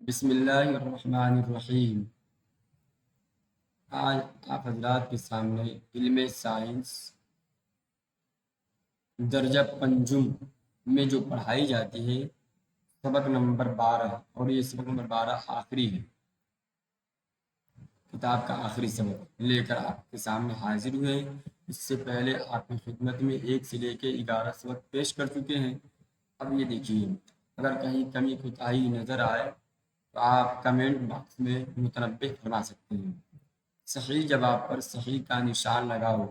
بسم اللہ الرحمن الرحیم۔ آج آپ حضرات کے سامنے علم سائنس درجہ پنجم میں جو پڑھائی جاتی ہے سبق نمبر 12، اور یہ سبق نمبر 12 آخری ہے، کتاب کا آخری سبق لے کر آپ کے سامنے حاضر ہوئے۔ اس سے پہلے آپ کی خدمت میں 1 سے لے کے 11 سبق پیش کر چکے ہیں۔ اب یہ دیکھیے، اگر کہیں کمی کوتاہی نظر آئے تو آپ کمنٹ باکس میں متنبہ فرما سکتے ہیں۔ صحیح جواب پر صحیح کا نشان لگاؤ۔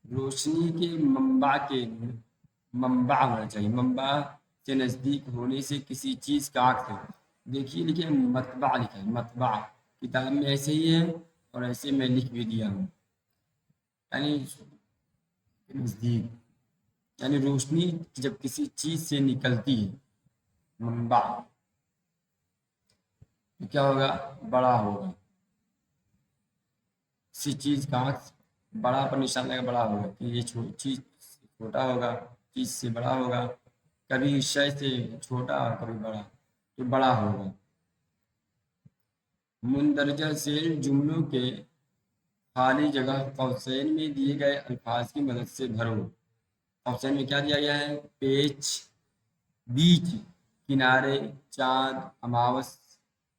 روشنی کے منبع ہونا چاہیے، منبع سے نزدیک ہونے سے کسی چیز کا عکس ہے۔ دیکھیے لکھے مطبع لکھا ہے، مطبع کتاب میں ایسے ہی ہے اور ایسے میں لکھ بھی دیا ہوں، یعنی نزدیک، یعنی روشنی جب کسی چیز سے نکلتی ہے منبع تو کیا ہوگا؟ بڑا ہوگا۔ کسی چیز کا عکس بڑا پر نشان لگا، بڑا ہوگا کہ یہ چیز چھوٹا ہوگا، چیز سے بڑا ہوگا، کبھی شے سے چھوٹا اور کبھی بڑا، تو بڑا ہوگا۔ مندرجہ ذیل جملوں کے خالی جگہ قوسین میں دیے گئے الفاظ کی مدد سے بھرو۔ قوسین میں کیا دیا گیا ہے؟ پیچ، بیچ، کنارے، چاند، اماوس،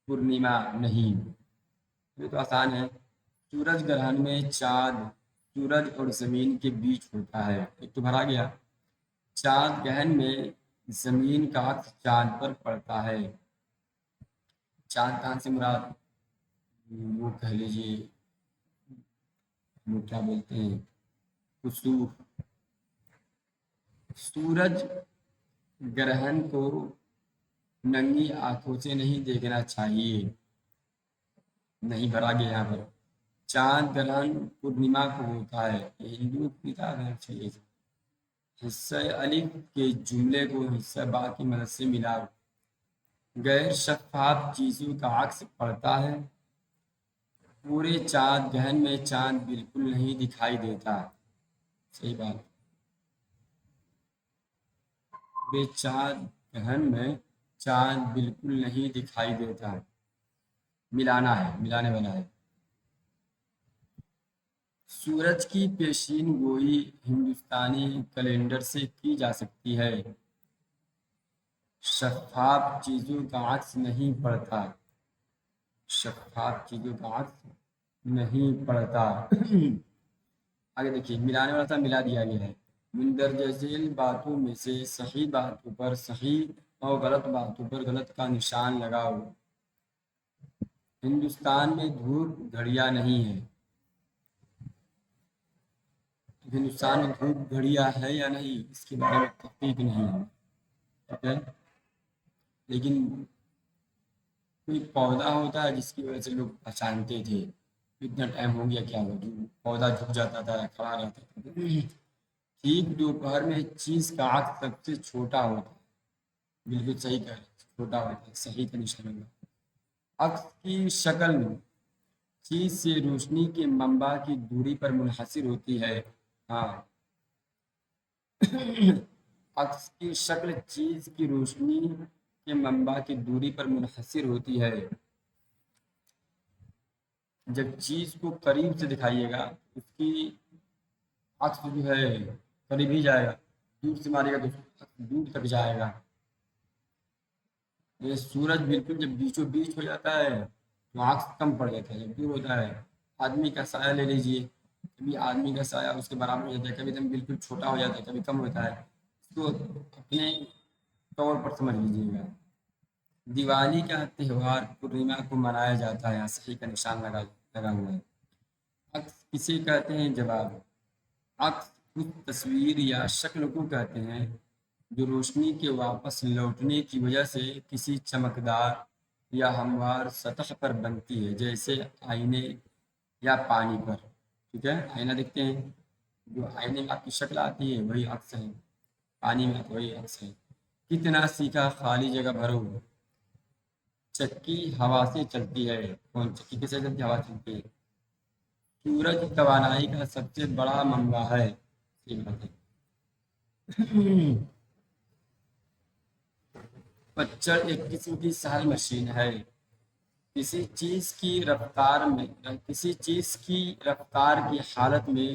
پورنیما، نہیں۔ یہ تو آسان ہے۔ سورج گرہن میں چاند سورج اور زمین کے بیچ ہوتا ہے، ایک تو بھرا گیا۔ چاند گرہن میں زمین کا عکس چاند پر پڑتا ہے۔ چاند کہاں سے مراد؟ وہ کہہ لیجیے وہ کیا بولتے ہیں، کسوف۔ سورج گرہن کو ننگی آنکھوں سے نہیں دیکھنا چاہیے، نہیں بھرا گیا یہاں پر۔ چاند گرہن پورنیما کو ہوتا ہے، یہ ہندو کی کتاب ہے۔ چلیے، حصہ الف کے جملے کو حصہ با کی مدد سے ملاؤ۔ غیر شفاف چیزوں کا عکس پڑتا ہے۔ پورے چاند گرہن میں چاند بالکل نہیں دکھائی دیتا، صحیح بات۔ پورے چاند گرہن میں چاند بالکل نہیں دکھائی دیتا، ملانا ہے، ملانے والا ہے۔ سورج کی پیشین گوئی ہندوستانی کیلنڈر سے کی جا سکتی ہے۔ شفاف چیزوں کا عکس نہیں پڑتا، شفاف چیزوں کا عکس نہیں پڑتا۔ آگے دیکھیے، ملانے والا تھا، ملا دیا گیا ہے۔ مندرجہ ذیل باتوں میں سے صحیح باتوں پر صحیح اور غلط باتوں پر غلط کا نشان لگاؤ۔ ہندوستان میں دھوپ گھڑیاں نہیں ہے۔ ہندوستان میں دھوپ گھڑیاں ہے یا نہیں، اس کے بارے میں تحقیق نہیں ہے، ٹھیک ہے۔ لیکن کوئی پودا ہوتا ہے جس کی وجہ سے لوگ پہچانتے تھے اتنا ٹائم ہو گیا، کیا ہو، پودا جھک جاتا تھا، کھڑا رہتا تھا۔ ٹھیک دوپہر میں چیز کا عکس سب سے چھوٹا ہوتا ہے، بالکل صحیح کہہ رہے ہیں، چھوٹا ہوتا ہے، صحیح کا نشان ہوگا۔ عکس کی شکل چیز سے روشنی کے منبع کی دوری پر منحصر ہوتی ہے۔ ہاں، عکس کی شکل چیز کی روشنی کے منبع کی دوری پر منحصر ہوتی ہے۔ جب چیز کو قریب سے دکھائیے گا اس کی عکس جو ہے قریب ہی جائے گا، دور سے مارے گا تو عکس دور تک جائے گا۔ یہ سورج بالکل جب بیچوں بیچ ہو جاتا ہے تو عکس کم پڑ جاتا ہے، جب دور ہوتا ہے۔ آدمی کا سایہ لے لیجیے، کبھی آدمی کا سایہ اس کے برابر ہو جاتا ہے، کبھی دم بالکل چھوٹا ہو جاتا ہے، کبھی کم ہوتا ہے۔ اس کو اپنے طور پر سمجھ لیجیے گا۔ دیوالی کا تہوار پورنیما کو منایا جاتا ہے، صحیح کا نشان لگا ہوا ہے۔ عکس کسے کہتے ہیں؟ جواب، عکس اس تصویر یا شکل کو کہتے ہیں جو روشنی کے واپس لوٹنے کی وجہ سے کسی چمکدار یا ہموار سطح پر بنتی ہے، جیسے آئینے یا پانی پر، ٹھیک ہے۔ آئینہ دیکھتے ہیں، جو آئینے میں آپ کی شکل آتی ہے وہی عکس ہے، پانی میں وہی عکس ہے۔ کتنا سیکھا، خالی جگہ بھرو۔ چکی ہوا سے چلتی ہے، کون چکی کیسے چلتی ہے؟ ہوا چلتی ہے۔ سورج توانائی کا سب سے بڑا منبع ہے، صحیح بات ہے۔ پچر ایک قسم کی سہل مشین ہے، کسی چیز کی رفتار کی حالت میں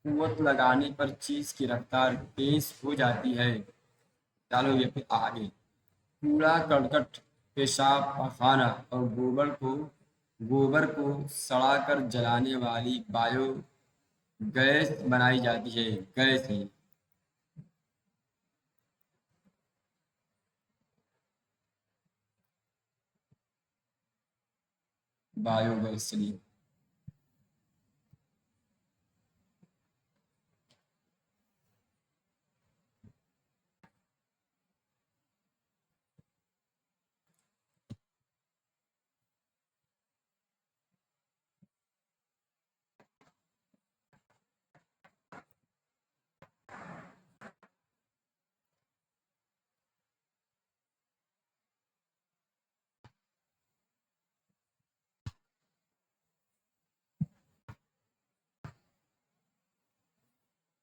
قوت لگانے پر چیز کی رفتار تیز ہو جاتی ہے۔ چلو یہ پھر آگے، کوڑا کرکٹ، پیشاب پخانہ اور گوبر کو سڑا کر جلانے والی بایو گیس بنائی جاتی ہے۔ گیس ہے بایو گیس چلیے۔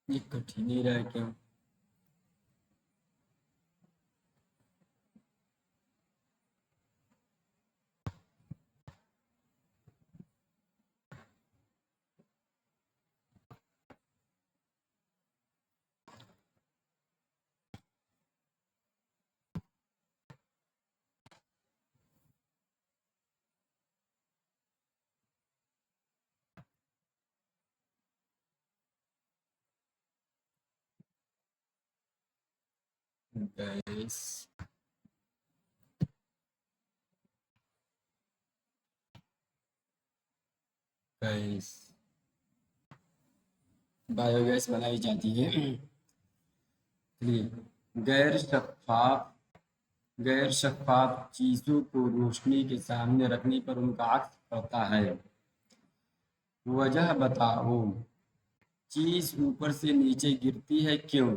یہ کٹھن ہی رہا کیوں؟ گیس گیس بایو گیس بنائی جاتی ہے۔ چلیے، غیر شفاف چیزوں کو روشنی کے سامنے رکھنے پر ان کا عکس پڑتا ہے۔ وجہ بتاؤ، چیز اوپر سے نیچے گرتی ہے کیوں؟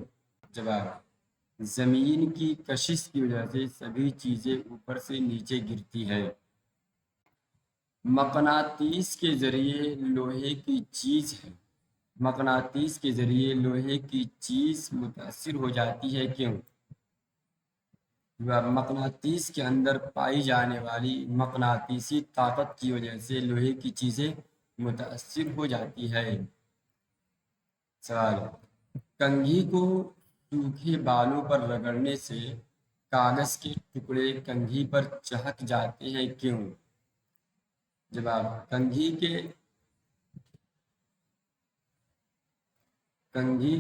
جواب، زمین کی کشش کی وجہ سے سبھی چیزیں اوپر سے نیچے گرتی ہے۔ مقناطیس کے ذریعے لوہے کی چیز متاثر ہو جاتی ہے کیوں؟ مقناطیس کے اندر پائی جانے والی مقناطیسی طاقت کی وجہ سے لوہے کی چیزیں متاثر ہو جاتی ہے۔ سوال، کنگھی کو سوکھے بالوں پر رگڑنے سے کاغذ کے ٹکڑے کنگھی پر چہک جاتے ہیں کیوں؟ جواب، کنگھی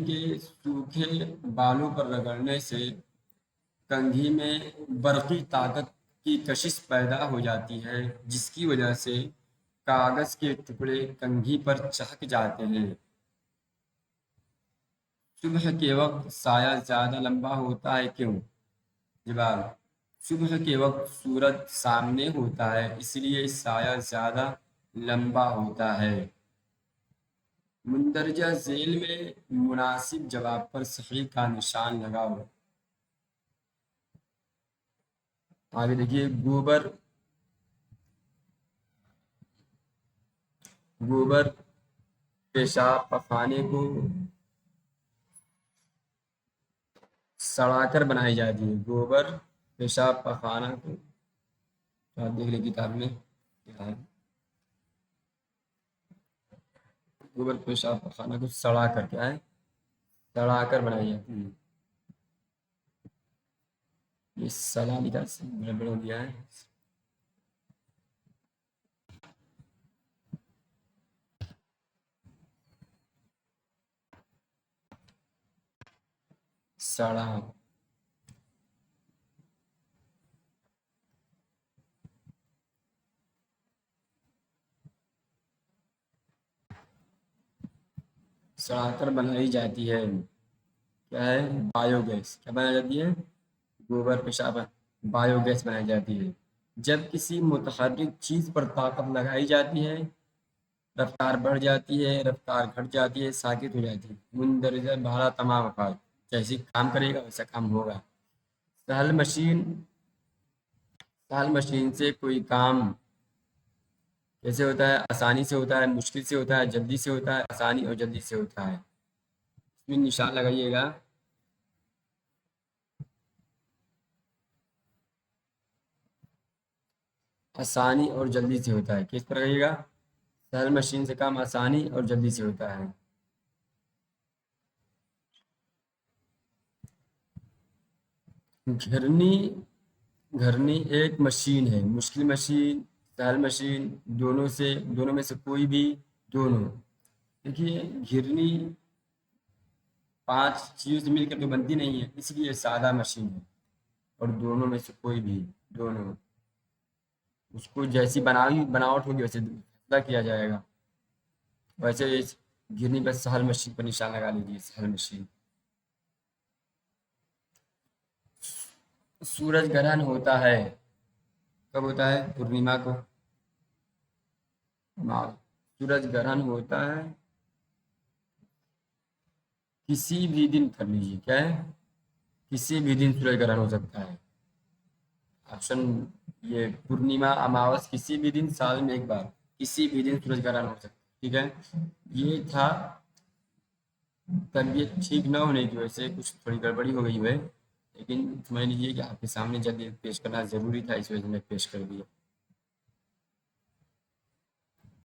کے سوکھے بالوں پر رگڑنے سے کنگھی میں برقی طاقت کی کشش پیدا ہو جاتی ہے، جس کی وجہ سے کاغذ کے ٹکڑے کنگھی پر چہک جاتے ہیں۔ صبح کے وقت سایہ زیادہ لمبا ہوتا ہے کیوں؟ جواب، صبح کے وقت سورج سامنے ہوتا ہے، اس لیے سایہ زیادہ لمبا ہوتا ہے۔ مندرجہ ذیل میں مناسب جواب پر صحیح کا نشان لگاؤ۔ آگے دیکھیے، گوبر پیشاب پخانے کو سڑا کر بنائی جاتی ہے۔ گوبر پیشاب پخانہ کو آپ دیکھ لیں کتاب میں، گوبر پیشاب پخانہ کو سڑا کر بنائی جاتی ہے۔ یہ سلا لکھا بڑھ دیا ہے۔ سڑا کر بنائی جاتی ہے۔ کیا ہے؟ Biogas. کیا بنائی جاتی ہے؟ گوبر پیشاب بایو گیس بنائی جاتی ہے۔ جب کسی متحرک چیز پر طاقت لگائی جاتی ہے، رفتار بڑھ جاتی ہے، رفتار گھٹ جاتی ہے، ساکت ہو جاتی ہے۔ مندرجہ بالا تمام افعال، جیسے کام کرے گا ویسا کام ہوگا۔ سہل مشین سے کوئی کام کیسے ہوتا ہے؟ آسانی سے ہوتا ہے، مشکل سے ہوتا ہے، جلدی سے ہوتا ہے۔ آسانی اور جلدی سے ہوتا ہے۔ اس میں نشان لگائیے گا۔ آسانی اور جلدی سے ہوتا ہے، کس پر کہیے گا؟ سہل مشین سے کام آسانی اور جلدی سے ہوتا ہے۔ گھرنی، گھرنی ایک مشین ہے، مشکل مشین، سہل مشین، دونوں میں سے کوئی بھی، دونوں۔ دیکھیے گھرنی 5 چیزوں سے مل کر تو بنتی نہیں ہے، اس لیے سادہ مشین ہے، اور دونوں میں سے کوئی بھی، دونوں، اس کو جیسی بناوٹ ہوگی ویسے فیصلہ کیا جائے گا۔ ویسے اس گرنی پر سہل مشین پر نشان لگا لیجیے، سہل مشین۔ سورج گرہن ہوتا ہے، کب ہوتا ہے؟ پورنیما کو۔ سورج گرہن ہوتا ہے کسی بھی دن، کر لیجیے کیا ہے؟ کسی بھی دن سورج گرہن ہو سکتا ہے۔ آپشن یہ پورنیما اماوس کسی بھی دن، سال میں ایک بار، کسی بھی دن سورج گرہن ہو سکتا ہے، ٹھیک ہے۔ یہ تھا طبیعت ٹھیک نہ ہونے کی وجہ سے کچھ تھوڑی گڑبڑی ہو گئی ہے، لیکن سمجھ لیجیے کہ آپ کے سامنے جلدی پیش کرنا ضروری تھا، اس وجہ سے میں پیش کر دیا۔